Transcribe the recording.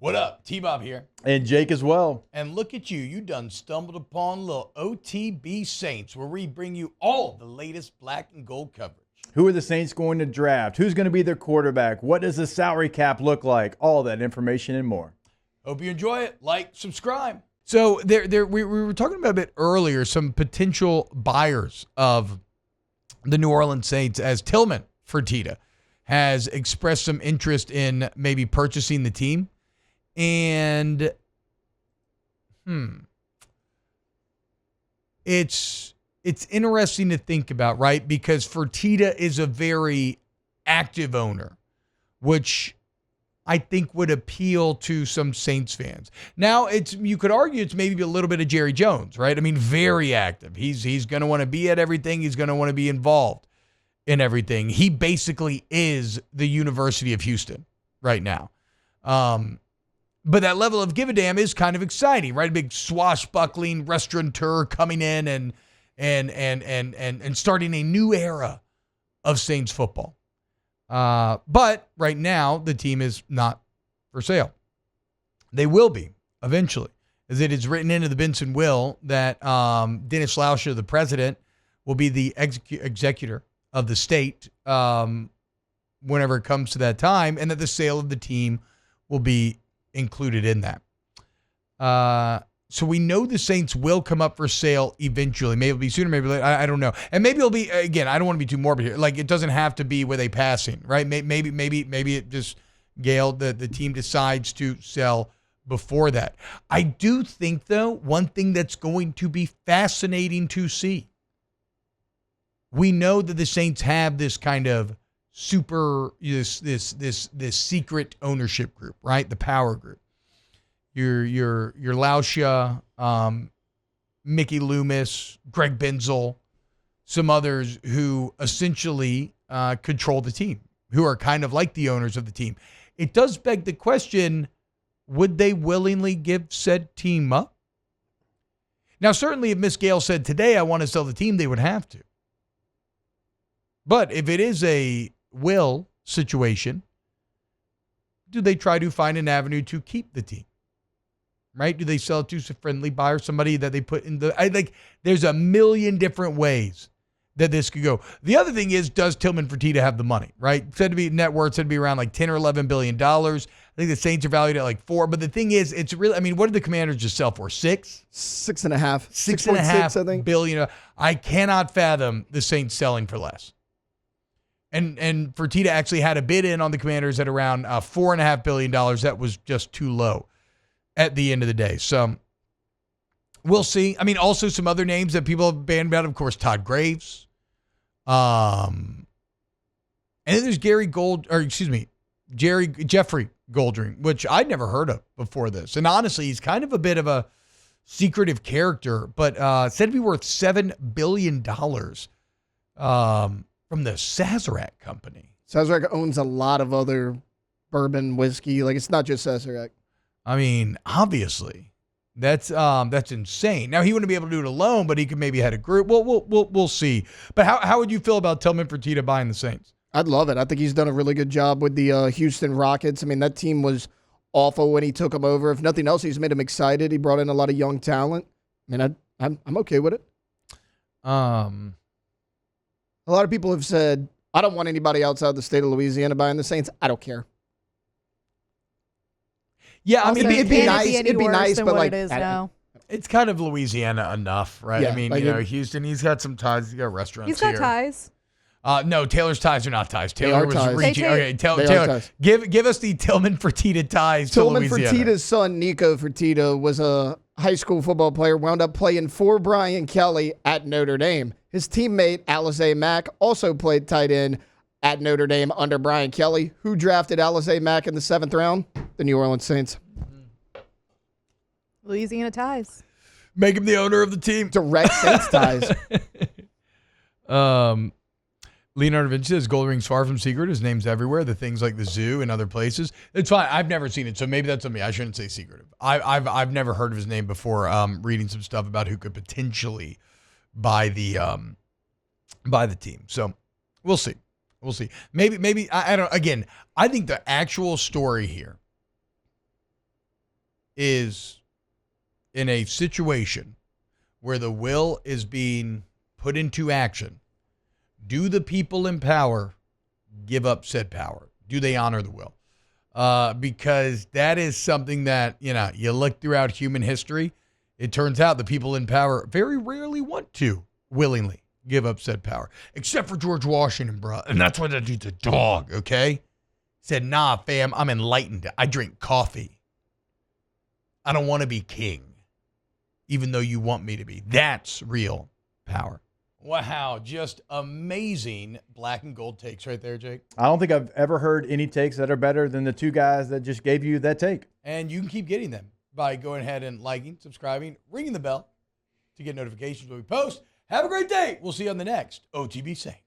What up? T-Bob here. And Jake as well. And look at you. You done stumbled upon little OTB Saints, where we bring you all the latest black and gold coverage. Who are the Saints going to draft? Who's going to be their quarterback? What does the salary cap look like? All that information and more. Hope you enjoy it. Like, subscribe. So we were talking about a bit earlier, some potential buyers of the New Orleans Saints, as Tilman Fertitta has expressed some interest in maybe purchasing the team. And it's interesting to think about, right? Because Fertitta is a very active owner, which I think would appeal to some Saints fans. Now, you could argue it's maybe a little bit of Jerry Jones, right? I mean, very active. He's going to want to be at everything. He's going to want to be involved in everything. He basically is the University of Houston right now. But that level of give a damn is kind of exciting, right? A big swashbuckling restaurateur coming in and starting a new era of Saints football. But right now, the team is not for sale. They will be eventually, as it is written into the Benson will that Dennis Lauscher, the president, will be the executor of the state whenever it comes to that time, and that the sale of the team will be included in that. So we know the Saints will come up for sale eventually. Maybe it'll be sooner, maybe later. I don't know. And maybe it'll be, again, I don't want to be too morbid here. Like, it doesn't have to be with a passing, right? Maybe it just, Gail, the team decides to sell before that. I do think, though, one thing that's going to be fascinating to see, we know that the Saints have this kind of this secret ownership group, right? The power group. Your Lauscher, Mickey Loomis, Greg Benzel, some others who essentially control the team, who are kind of like the owners of the team. It does beg the question, would they willingly give said team up? Now, certainly if Miss Gale said today, I want to sell the team, they would have to. But if it is a will situation, do they try to find an avenue to keep the team? Right? Do they sell it to a friendly buyer, somebody that they put in there's a million different ways that this could go. The other thing is, does Tilman Fertitta have the money, right? Said to be net worth, said to be around like $10 or $11 billion. I think the Saints are valued at like $4 billion. But the thing is, it's really, I mean, what did the Commanders just sell for? $6? 6.5. 6.5 I think. billion. I cannot fathom the Saints selling for less. And Fertitta actually had a bid in on the Commanders at around $4.5 billion. That was just too low at the end of the day. So we'll see. I mean, also some other names that people have banned about, of course, Todd Graves. And then there's Jeffrey Goldring, which I'd never heard of before this. And honestly, he's kind of a bit of a secretive character, but said to be worth $7 billion from the Sazerac company. Sazerac owns a lot of other bourbon, whiskey. Like, it's not just Sazerac. I mean, obviously, that's insane. Now, he wouldn't be able to do it alone, but he could maybe have a group. We'll see. But how would you feel about Tilman Fertitta buying the Saints? I'd love it. I think he's done a really good job with the Houston Rockets. I mean, that team was awful when he took them over. If nothing else, he's made them excited. He brought in a lot of young talent. I mean, I'm okay with it. A lot of people have said, I don't want anybody outside the state of Louisiana buying the Saints. I don't care. Yeah, I mean, it'd be nice. It'd be nice, but like, it is now. It's kind of Louisiana enough, right? Yeah, I mean, like Houston, he's got some ties. He's got restaurants He's got here. ties. No, Taylor's ties are not ties. They Taylor are was ties. reaching. They Okay, They Taylor, are ties. give us the Tilman Fertitta ties to Tilman Louisiana. Fertitta's son, Nico Fertitta, was a high school football player, wound up playing for Brian Kelly at Notre Dame. His teammate, Alize Mack, also played tight end at Notre Dame under Brian Kelly. Who drafted Alize Mack in the 7th round? The New Orleans Saints. Louisiana ties. Make him the owner of the team. Direct Saints ties. Leonardo Vinci says Goldring's far from secret. His name's everywhere. The things like the zoo and other places. It's fine. I've never seen it, so maybe that's on me. I shouldn't say secretive. I've never heard of his name before. Reading some stuff about who could potentially buy the team. So we'll see. We'll see. Maybe I don't. Again, I think the actual story here is in a situation where the will is being put into action, do the people in power give up said power? Do they honor the will? Because that is something that, you look throughout human history, it turns out the people in power very rarely want to willingly give up said power, except for George Washington, bro. And that's why that dude's a dog, okay? Said, nah, fam, I'm enlightened. I drink coffee. I don't want to be king, even though you want me to be. That's real power. Wow, just amazing black and gold takes right there, Jake. I don't think I've ever heard any takes that are better than the two guys that just gave you that take. And you can keep getting them by going ahead and liking, subscribing, ringing the bell to get notifications when we post. Have a great day. We'll see you on the next OTB Saints.